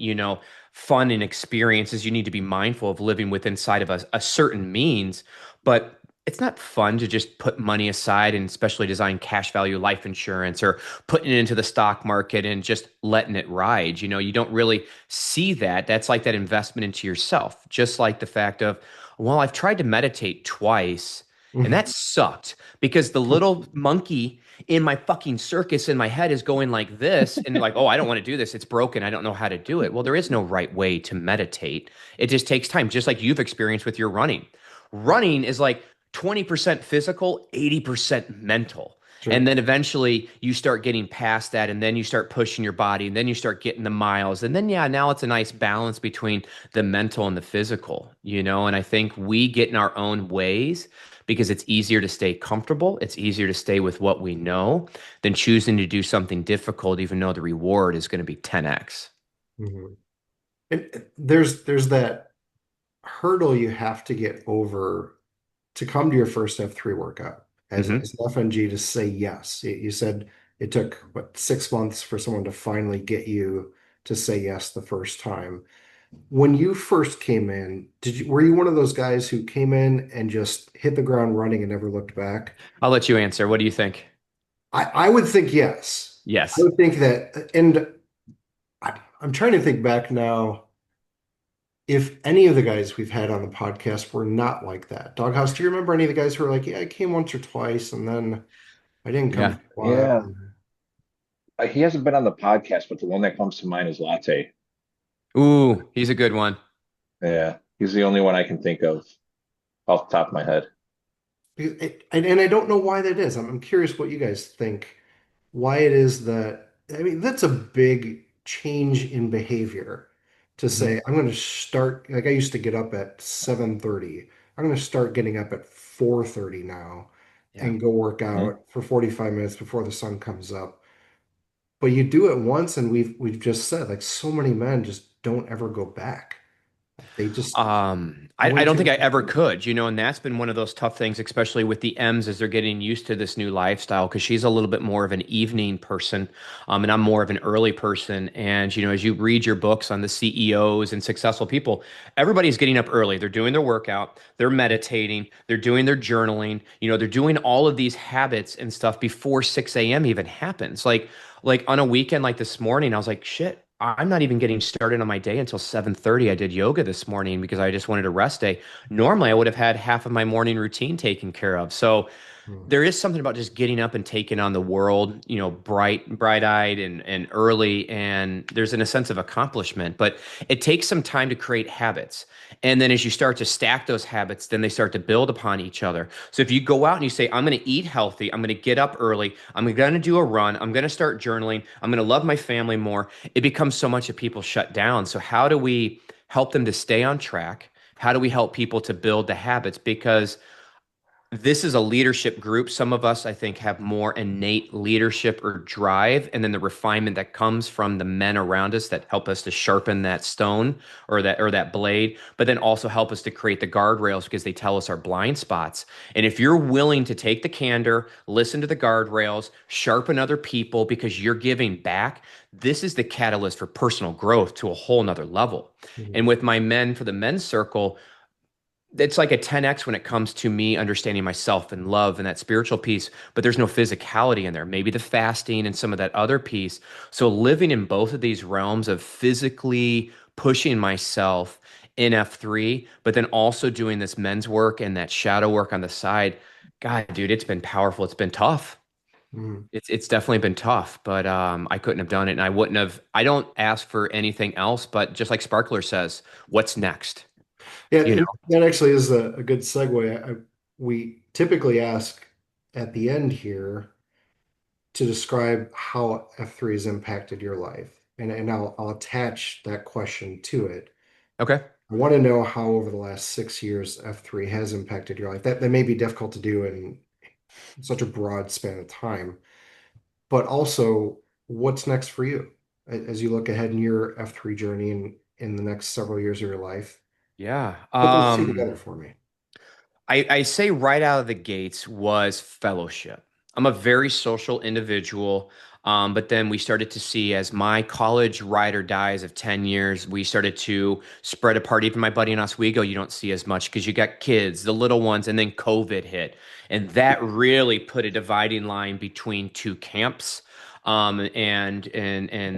fun and experiences. You need to be mindful of living within inside of a certain means. But it's not fun to just put money aside and especially design cash value life insurance or putting it into the stock market and just letting it ride. You don't really see that. That's like that investment into yourself. Just like the fact of, well, I've tried to meditate twice, and
Mhm.
that sucked because the little monkey in my fucking circus in my head is going like this and like, oh, I don't want to do this. It's broken. I don't know how to do it. Well, there is no right way to meditate. It just takes time, just like you've experienced with your running. Running is like 20% physical, 80% mental. And
Sure.
then eventually you start getting past that, and then you start pushing your body, and then you start getting the miles. And then, yeah, now it's a nice balance between the mental and the physical. And I think we get in our own ways because it's easier to stay comfortable. It's easier to stay with what we know than choosing to do something difficult, even though the reward is going to be 10x.
Mhm. And there's that hurdle you have to get over to come to your first F3 workout
Hmm.
as an FNG to say yes. You said it took, what, 6 months for someone to finally get you to say yes the first time. When you first came in, were you one of those guys who came in and just hit the ground running and never looked back?
I'll let you answer. What do you think?
I would think yes. I
Yes.
would think that, and I'm trying to think back now if any of the guys we've had on the podcast were not like that. Doghouse, do you remember any of the guys who were like, yeah, I came once or twice and then I didn't come
Yeah.
for a
Yeah.
while.
He hasn't been on the podcast, but the one that comes to mind is Latte.
Ooh, he's a good one.
Yeah, he's the only one I can think of off the top of my head.
And I don't know why that is. I'm curious what you guys think, why it is that, I mean, that's a big change in behavior to
Mhm.
say, I'm going to start, like I used to get up at 7:30. I'm going to start getting up at 4:30 now
Yeah.
and go work
Hmm.
out for 45 minutes before the sun comes up. But you do it once and we've just said like so many men just don't ever go back. They just
I
going
don't
to
think I ever
the
could, and that's been one of those tough things, especially with the M's as they're getting used to this new lifestyle, because she's a little bit more of an evening person, and I'm more of an early person. And, as you read your books on the CEOs and successful people, everybody's getting up early. They're doing their workout, they're meditating, they're doing their journaling, they're doing all of these habits and stuff before 6 a.m. even happens. Like on a weekend like this morning, I was like, shit, I'm not even getting started on my day until 7:30. I did yoga this morning because I just wanted a rest day. Normally, I would have had half of my morning routine taken care of. So
Mm,
there is something about just getting up and taking on the world, bright-eyed and early, and there's in a sense of accomplishment. But it takes some time to create habits. And then as you start to stack those habits, then they start to build upon each other. So if you go out and you say, I'm going to eat healthy, I'm going to get up early, I'm going to do a run, I'm going to start journaling, I'm going to love my family more, it becomes so much that people shut down. So how do we help them to stay on track? How do we help people to build the habits? Because this is a leadership group. Some of us, I think, have more innate leadership or drive, and then the refinement that comes from the men around us that help us to sharpen that stone or that blade, but then also help us to create the guardrails because they tell us our blind spots. And if you're willing to take the candor, listen to the guardrails, sharpen other people because you're giving back, this is the catalyst for personal growth to a whole nother level.
mm,
And with my men for the men's circle, it's like a 10x when it comes to me understanding myself and love and that spiritual piece, but there's no physicality in there. Maybe the fasting and some of that other piece. So living in both of these realms of physically pushing myself in F3, but then also doing this men's work and that shadow work on the side. God, dude, it's been powerful. It's been tough.
mm.
It's definitely been tough, but I couldn't have done it, and I wouldn't have. I don't ask for anything else, but just like Sparkler says, what's next?
Yeah,
You know.
that actually is a good segue. We typically ask at the end here to describe how F3 has impacted your life. And I'll attach that question to it.
Okay.
I want to know how over the last 6 years F3 has impacted your life. That may be difficult to do in such a broad span of time, but also what's next for you as you look ahead in your F3 journey in the next several years of your life.
Yeah.
Put those two together for me.
I say right out of the gates was fellowship. I'm a very social individual. But then we started to see as my college ride or dies of 10 years, we started to spread apart. Even my buddy in Oswego, you don't see as much because you got kids, the little ones, and then COVID hit. And that really put a dividing line between two camps. And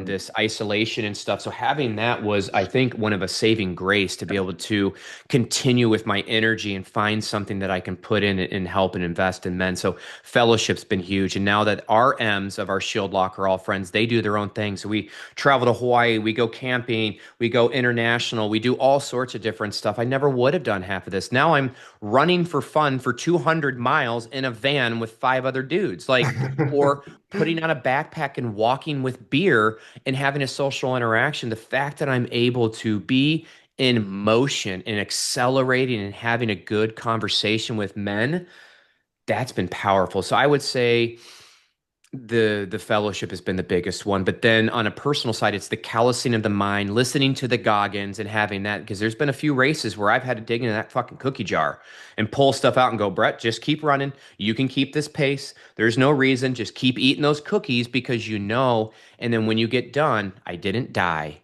this isolation and stuff. So having that was, I think, one of a saving grace to be able to continue with my energy and find something that I can put in and help and invest in men. So fellowship's been huge. And now that our M's of our Shield Lock are all friends, they do their own thing. So we travel to Hawaii, we go camping, we go international, we do all sorts of different stuff. I never would have done half of this. Now I'm running for fun for 200 miles in a van with five other dudes. Or putting on a backpack and walking with beer and having a social interaction. The fact that I'm able to be in motion and accelerating and having a good conversation with men, that's been powerful. So I would say the fellowship has been the biggest one. But then on a personal side, it's the callousing of the mind, listening to the Goggins and having that, because there's been a few races where I've had to dig into that fucking cookie jar and pull stuff out and go, Brett, just keep running. You can keep this pace. There's no reason. Just keep eating those cookies because you know. And then when you get done, I didn't die.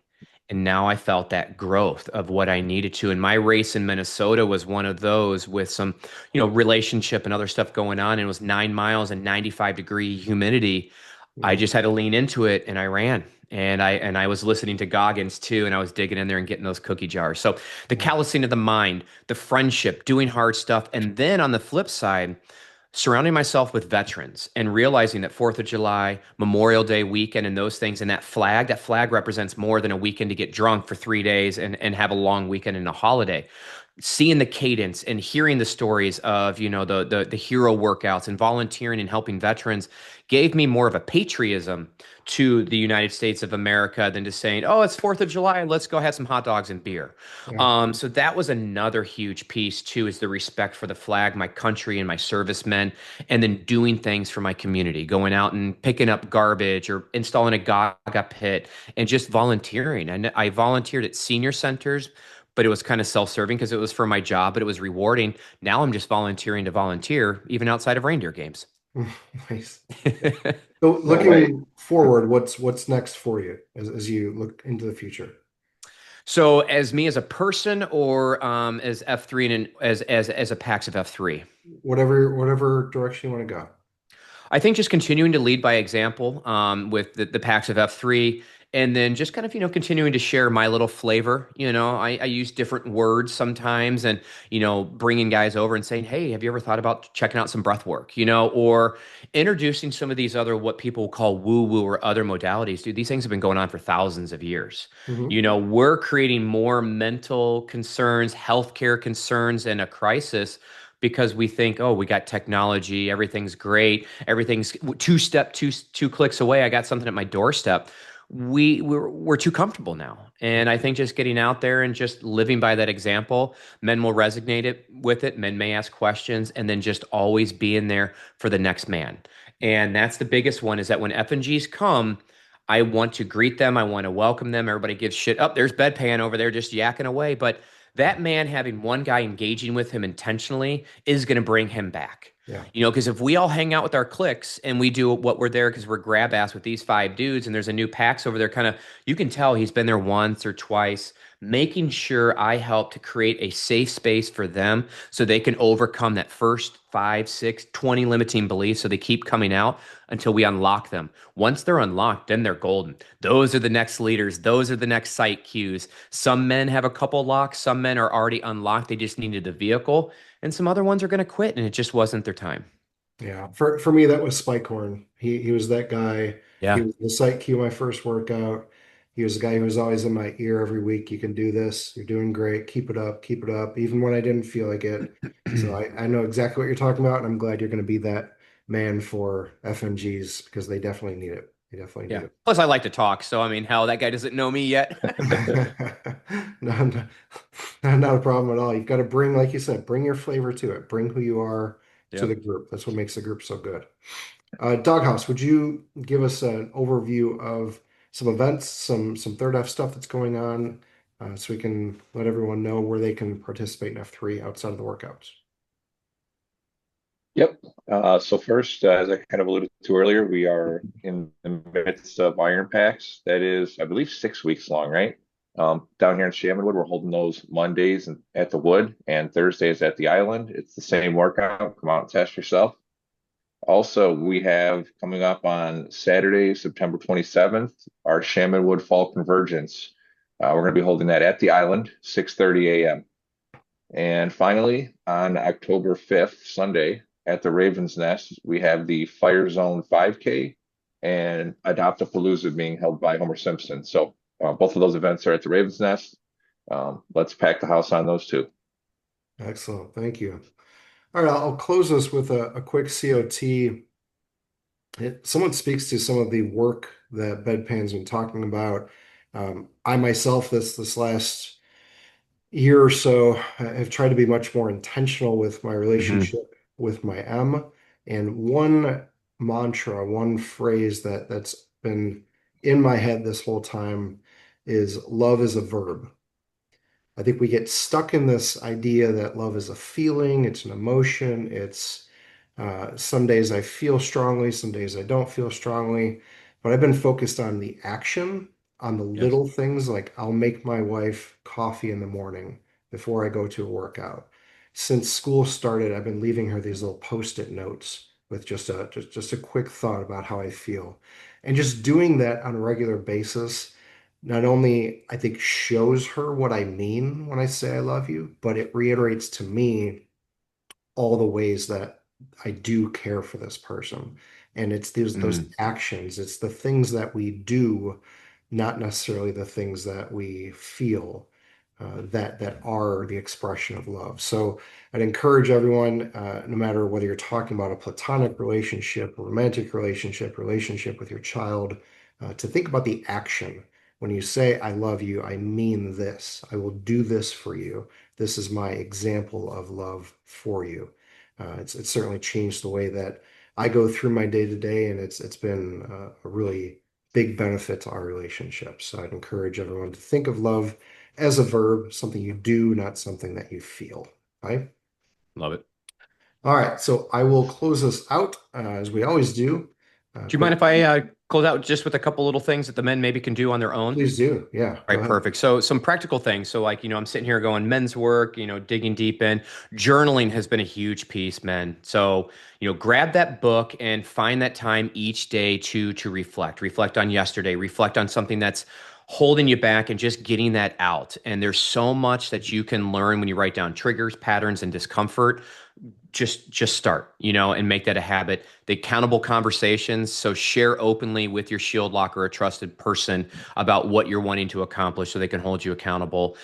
And now I felt that growth of what I needed to. And my race in Minnesota was one of those with some, relationship and other stuff going on. And it was 9 miles and 95-degree humidity. I
Mm,
just had to lean into it and I ran. And I was listening to Goggins too, and I was digging in there and getting those cookie jars. So the
mm,
callousing of the mind, the friendship, doing hard stuff. And then on the flip side, surrounding myself with veterans and realizing that 4th of July, Memorial Day weekend, and those things, and that flag represents more than a weekend to get drunk for 3 days and have a long weekend and a holiday. Seeing the cadence and hearing the stories of the hero workouts and volunteering and helping veterans gave me more of a patriotism to the United States of America than just saying, oh, it's 4th of July, let's go have some hot dogs and beer.
yeah.
So that was another huge piece too, is the respect for the flag, my country, and my servicemen, and then doing things for my community, going out and picking up garbage or installing a Gaga pit and just volunteering. And I volunteered at senior centers, but it was kind of self-serving because it was for my job, but it was rewarding. Now I'm just volunteering to volunteer, even outside of reindeer games.
Nice. So
No way.
looking forward, what's next for you as you look into the future?
So, as me as a person, or as F3 and as a PAX of F3.
Whatever direction you want to go.
I think just continuing to lead by example with the packs of F3, and then just kind of, continuing to share my little flavor. I use different words sometimes, and, bringing guys over and saying, hey, have you ever thought about checking out some breath work, or introducing some of these other, what people call woo woo or other modalities. Dude, these things have been going on for thousands of years.
Hmm.
We're creating more mental concerns, healthcare concerns, and a crisis because we think, oh, we got technology, everything's great, everything's two clicks away. I got something at my doorstep. We're too comfortable now, and I think just getting out there and just living by that example, men will resonate with it. Men may ask questions, and then just always being there for the next man. And that's the biggest one: is that when F&Gs come, I want to greet them. I want to welcome them. Everybody gives shit up. There's Bedpan over there just yakking away. But that man having one guy engaging with him intentionally is going to bring him back.
Yeah.
Because if we all hang out with our cliques and we do what we're there because we're grab ass with these five dudes and there's a new PAX over there, kind of, you can tell he's been there once or twice, making sure I help to create a safe space for them so they can overcome that first 5, 6, 20 limiting beliefs. So they keep coming out until we unlock them. Once they're unlocked, then they're golden. Those are the next leaders. Those are the next sight cues. Some men have a couple locks. Some men are already unlocked. They just needed the vehicle. And some other ones are going to quit, and it just wasn't their time.
Yeah. For me, that was Spikehorn. He was that guy. He
Yeah.
was the sight cue my first workout. He was the guy who was always in my ear every week. You can do this. You're doing great. Keep it up. Keep it up. Even when I didn't feel like it. So I know exactly what you're talking about, and I'm glad you're going to be that man for FMGs because they definitely need it. They definitely need
Yeah.
it.
Plus, I like to talk. So, I mean, hell, that guy doesn't know me yet.
No, no, not a problem at all. You've got to bring, like you said, bring your flavor to it. Bring who you are to the
Yep.
group. That's what makes the group so good. Doghouse, would you give us an overview of some events, some third F stuff that's going on, so we can let everyone know where they can participate in F3 outside of the workouts?
Yep. So first, as I kind of alluded to earlier, we are in the midst of Iron Packs. That is, I believe, 6 weeks long, right? Down here in Shamanwood, we're holding those Mondays at the Wood and Thursdays at the Island. It's the same workout. Come out and test yourself. Also, we have coming up on Saturday, September 27th, our Shamanwood Fall Convergence. We're going to be holding that at the Island, 6:30 a.m. And finally, on October 5th, Sunday, at the Raven's Nest, we have the Fire Zone 5K and Adopt-A-Palooza being held by Homer Simpson. So both of those events are at the Raven's Nest. Let's pack the house on those two.
Excellent. Thank you. All right, I'll close this with a quick COT. Someone speaks to some of the work that Bedpan's been talking about. I myself, this last year or so, have tried to be much more intentional with my
Hmm.
relationship with my M. And one mantra, one phrase that's been in my head this whole time is love is a verb. I think we get stuck in this idea that love is a feeling, it's an emotion, it's some days I feel strongly, some days I don't feel strongly, but I've been focused on the action, on the
Yes.
little things like I'll make my wife coffee in the morning before I go to a workout. Since school started, I've been leaving her these little post-it notes with just a quick thought about how I feel. And just doing that on a regular basis not only I think shows her what I mean when I say I love you, but it reiterates to me all the ways that I do care for this person. And it's those
Mm.
actions, it's the things that we do, not necessarily the things that we feel, that are the expression of love. So I'd encourage everyone, no matter whether you're talking about a platonic relationship, a romantic relationship, relationship with your child, to think about the action. When you say, I love you, I mean this. I will do this for you. This is my example of love for you. It's certainly changed the way that I go through my day to day, and it's been a really big benefit to our relationship. So I'd encourage everyone to think of love as a verb, something you do, not something that you feel. Right?
Love it.
All right, so I will close this out as we always do.
Do you
Quick,
mind if I close out just with a couple little things that the men maybe can do on their own?
please do. Yeah,
All
go
right,
ahead.
perfect. So some practical things. So like, I'm sitting here going men's work, digging deep in. Journaling has been a huge piece, men. So, grab that book and find that time each day to reflect. Reflect on yesterday, reflect on something that's holding you back and just getting that out. And there's so much that you can learn when you write down triggers, patterns, and discomfort. Just start, and make that a habit. The accountable conversations, so share openly with your shield locker, a trusted person, about what you're wanting to accomplish so they can hold you accountable.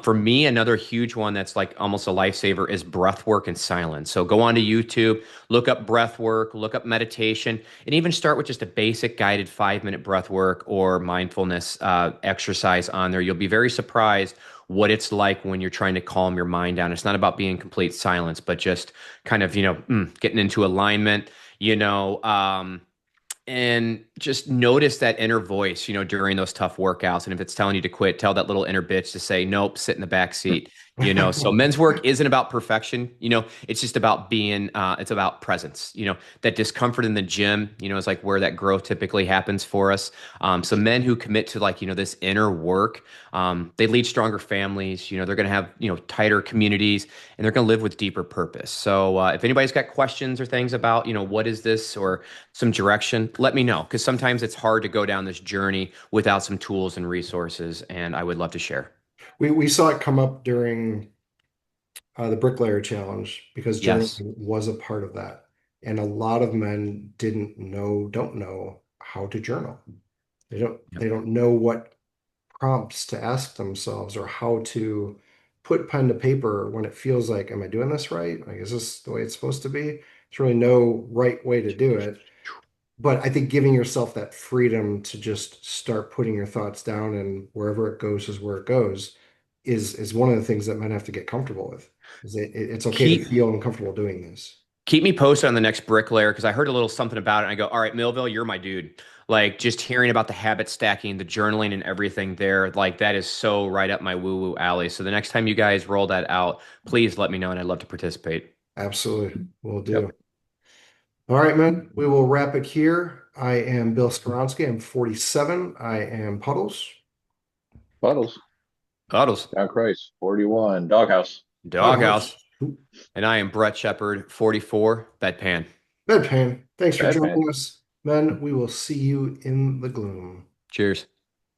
For me, another huge one that's like almost a lifesaver is breath work and silence. So go onto YouTube, look up breath work, look up meditation, and even start with just a basic guided 5-minute breath work or mindfulness exercise on there. You'll be very surprised what it's like when you're trying to calm your mind down. It's not about being in complete silence, but just kind of, getting into alignment, you know, um, and just notice that inner voice, during those tough workouts. And if it's telling you to quit, tell that little inner bitch to say, nope, sit in the back seat. So men's work isn't about perfection. It's just about it's about presence. That discomfort in the gym, is like where that growth typically happens for us. So men who commit to like, this inner work, they lead stronger families. They're going to have, tighter communities, and they're going to live with deeper purpose. So if anybody's got questions or things about, what is this, or some direction, let me know, because sometimes it's hard to go down this journey without some tools and resources, and I would love to share.
We saw it come up during the Bricklayer Challenge because
Yes.
journaling was a part of that. And a lot of men don't know how to journal.
Yep.
They don't know what prompts to ask themselves or how to put pen to paper when it feels like, am I doing this right? Like, is this the way it's supposed to be? There's really no right way to do it. But I think giving yourself that freedom to just start putting your thoughts down and wherever it goes is where it goes is one of the things that men have to get comfortable with. It's okay to
Keep
feel uncomfortable doing this.
keep me posted on the next bricklayer, because I heard a little something about it and I go, all right, Millville, you're my dude. Like, just hearing about the habit stacking, the journaling and everything there, like that is so right up my woo-woo alley. So the next time you guys roll that out, please let me know, and I'd love to participate.
Absolutely. Will do.
Yep.
All right, man. We will wrap it here. I am Bill Skoronsky. I'm 47. I am Puddles.
Puddles.
Puddles.
Down Christ. 41. Doghouse.
Doghouse.
Doghouse.
And I am Brett Shepard, 44, Bedpan.
Bedpan. Thanks for
Bad man.
joining us, men. We will see you in the gloom.
Cheers.